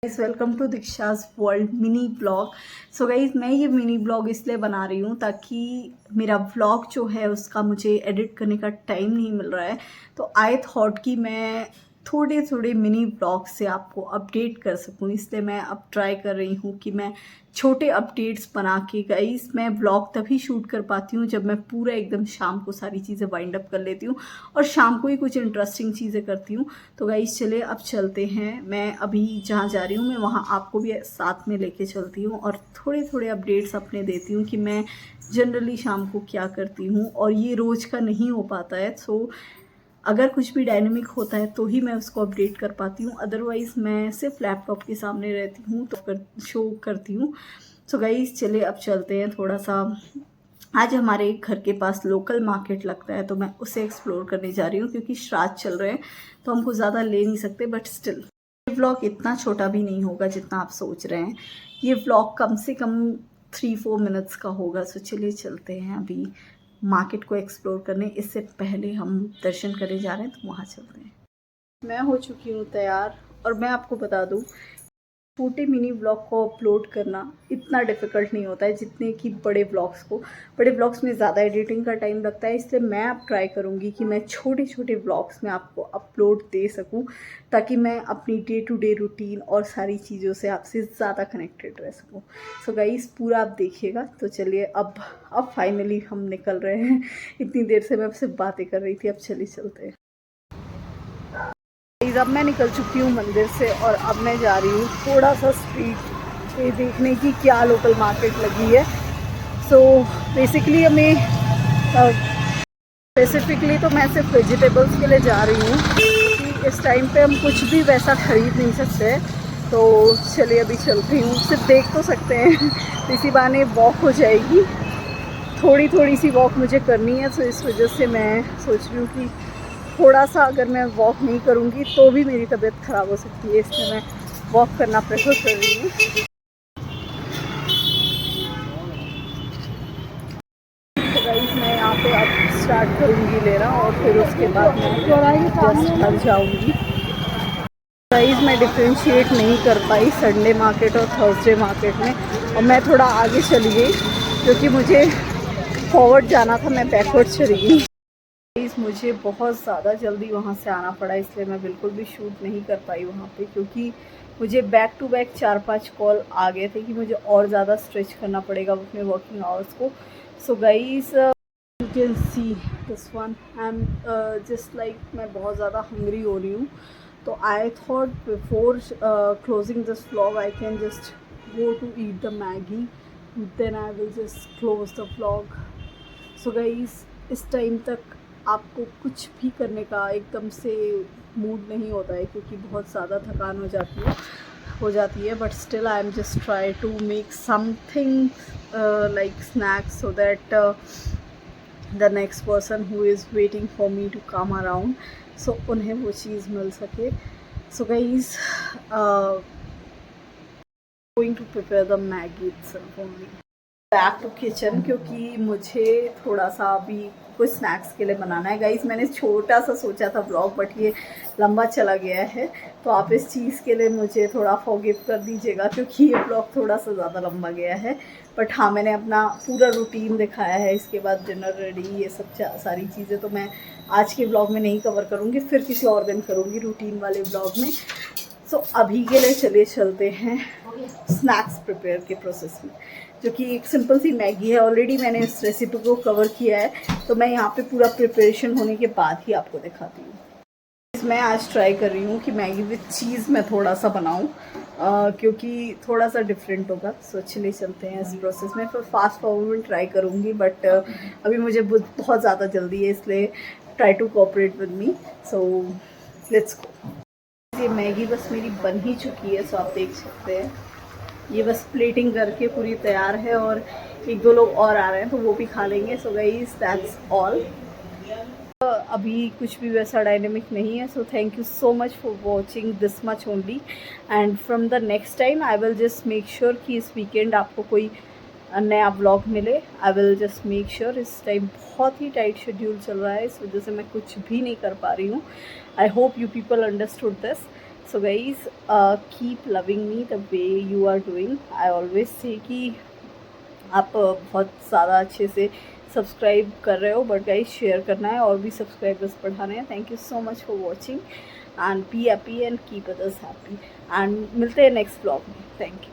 Guys welcome to Deeksha's world mini blog. So guys मैं ये mini blog इसलिए बना रही हूँ ताकि मेरा ब्लॉग जो है उसका मुझे एडिट करने का टाइम नहीं मिल रहा है। तो आई थॉट कि मैं थोड़े थोड़े मिनी ब्लॉग से आपको अपडेट कर सकूँ, इसलिए मैं अब ट्राई कर रही हूँ कि मैं छोटे अपडेट्स बना के गाइस मैं ब्लॉग तभी शूट कर पाती हूँ जब मैं पूरा एकदम शाम को सारी चीज़ें वाइंड अप कर लेती हूँ और शाम को ही कुछ इंटरेस्टिंग चीज़ें करती हूँ। तो गाइस चलिए अब चलते हैं। मैं अभी जहाँ जा रही हूँ मैं वहाँ आपको भी साथ में लेके चलती हूँ और थोड़े थोड़े अपडेट्स अपने देती हूँ कि मैं जनरली शाम को क्या करती हूँ, और ये रोज़ का नहीं हो पाता है। सो अगर कुछ भी डायनेमिक होता है तो ही मैं उसको अपडेट कर पाती हूँ, अदरवाइज़ मैं सिर्फ लैपटॉप के सामने रहती हूँ तो शो करती हूँ। सो गाइस चलिए अब चलते हैं। थोड़ा सा आज हमारे घर के पास लोकल मार्केट लगता है तो मैं उसे एक्सप्लोर करने जा रही हूँ, क्योंकि श्राद्ध चल रहे हैं तो हमको ज़्यादा ले नहीं सकते, बट स्टिल ये व्लॉग इतना छोटा भी नहीं होगा जितना आप सोच रहे हैं। ये व्लॉग कम से कम 3-4 मिनट्स का होगा। सो चलिए चलते हैं अभी मार्केट को एक्सप्लोर करने। इससे पहले हम दर्शन करने जा रहे हैं तो वहाँ चलते हैं। मैं हो चुकी हूँ तैयार, और मैं आपको बता दूँ छोटे मिनी ब्लॉग को अपलोड करना इतना डिफ़िकल्ट नहीं होता है जितने कि बड़े ब्लॉग्स को। बड़े ब्लॉग्स में ज़्यादा एडिटिंग का टाइम लगता है, इसलिए मैं अब ट्राई करूँगी कि मैं छोटे छोटे ब्लॉग्स में आपको अपलोड दे सकूँ ताकि मैं अपनी डे टू डे रूटीन और सारी चीज़ों से आपसे ज़्यादा कनेक्टेड रह सकूँ। सो गाइस पूरा आप देखिएगा। तो चलिए अब फाइनली हम निकल रहे हैं। इतनी देर से मैं आपसे बातें कर रही थी, अब चलिए चलते हैं। अब मैं निकल चुकी हूँ मंदिर से और अब मैं जा रही हूँ थोड़ा सा स्ट्रीट पे देखने की क्या लोकल मार्केट लगी है। सो बेसिकली हमें स्पेसिफिकली तो मैं सिर्फ वेजिटेबल्स के लिए जा रही हूँ क्योंकि इस टाइम पे हम कुछ भी वैसा ख़रीद नहीं सकते। तो चलिए अभी चलती हूँ, सिर्फ देख तो सकते हैं। इसी बहाने वॉक हो जाएगी, थोड़ी थोड़ी सी वॉक मुझे करनी है। तो इस वजह से मैं सोच रही हूँ कि थोड़ा सा अगर मैं वॉक नहीं करूँगी तो भी मेरी तबीयत ख़राब हो सकती है, इसलिए मैं वॉक करना प्रेफर कर रही हूँ। तो गाइस मैं यहाँ पे अब स्टार्ट करूँगी लेना और फिर उसके बाद मैं जस्ट घर जाऊँगी। गाइस मैं डिफ्रेंशिएट नहीं कर पाई संडे मार्केट और थर्सडे मार्केट में, और मैं थोड़ा आगे चली गई क्योंकि मुझे फॉरवर्ड जाना था, मैं बैकवर्ड चली गई। मुझे बहुत ज़्यादा जल्दी वहाँ से आना पड़ा, इसलिए मैं बिल्कुल भी शूट नहीं कर पाई वहाँ पे, क्योंकि मुझे बैक टू बैक 4-5 कॉल आ गए थे कि मुझे और ज़्यादा स्ट्रेच करना पड़ेगा अपने वर्किंग आवर्स को। So guys you can see this one, I am just like मैं बहुत ज़्यादा हंग्री हो रही हूँ। तो I thought before closing this vlog I can just go to eat the Maggi, then I will just close the vlog. So guys इस time तक आपको कुछ भी करने का एकदम से मूड नहीं होता है क्योंकि बहुत ज़्यादा थकान हो जाती है, but still I am just try to make something like snacks so that the next person who is waiting for me to come around, so उन्हें वो चीज़ मिल सके। So guys going to prepare the Maggi itself only. Back to kitchen, क्योंकि मुझे थोड़ा सा अभी कुछ स्नैक्स के लिए बनाना है। गाइस मैंने छोटा सा सोचा था ब्लॉग, बट ये लंबा चला गया है, तो आप इस चीज़ के लिए मुझे थोड़ा फॉरगिव कर दीजिएगा क्योंकि ये ब्लॉग थोड़ा सा ज़्यादा लंबा गया है। बट हाँ मैंने अपना पूरा रूटीन दिखाया है, इसके बाद डिनर रेडी, ये सब सारी चीज़ें तो मैं आज के ब्लॉग में नहीं कवर करूँगी, फिर किसी और दिन करूँगी रूटीन वाले ब्लॉग में। सो अभी के लिए चलिए चलते हैं स्नैक्स प्रिपेयर के प्रोसेस में, जो कि एक सिंपल सी मैगी है। ऑलरेडी मैंने इस रेसिपी को कवर किया है, तो मैं यहाँ पे पूरा प्रिपरेशन होने के बाद ही आपको दिखाती हूँ। मैं आज ट्राई कर रही हूँ कि मैगी विथ चीज़ मैं थोड़ा सा बनाऊँ, क्योंकि थोड़ा सा डिफरेंट होगा। सो चलिए चलते हैं इस प्रोसेस में। फिर फास्ट फॉरवर्ड ट्राई करूँगी, बट अभी मुझे बहुत ज़्यादा जल्दी है, इसलिए try to cooperate with me. So let's go. ये मैगी बस मेरी बन ही चुकी है, सो आप देख सकते हैं ये बस प्लेटिंग करके पूरी तैयार है, और 1-2 लोग और आ रहे हैं तो वो भी खा लेंगे। So guys that's all. अभी कुछ भी वैसा डायनेमिक नहीं है, so thank you so much for watching this much only, and from the next time I will just make sure कि इस वीकेंड आपको कोई नया ब्लॉग मिले। आई विल जस्ट मेक श्योर। इस टाइम बहुत ही टाइट शेड्यूल चल रहा है, इस वजह से मैं कुछ भी नहीं कर पा रही हूँ। I hope you people understood this. So guys keep loving me the way you are doing. I always say कि आप बहुत ज़्यादा अच्छे से सब्सक्राइब कर रहे हो, बट गाइज शेयर करना है और भी सब्सक्राइबर्स बढ़ाने हैं। Thank you so much for watching and be happy and keep others happy, and मिलते हैं नेक्स्ट ब्लॉग में। Thank you.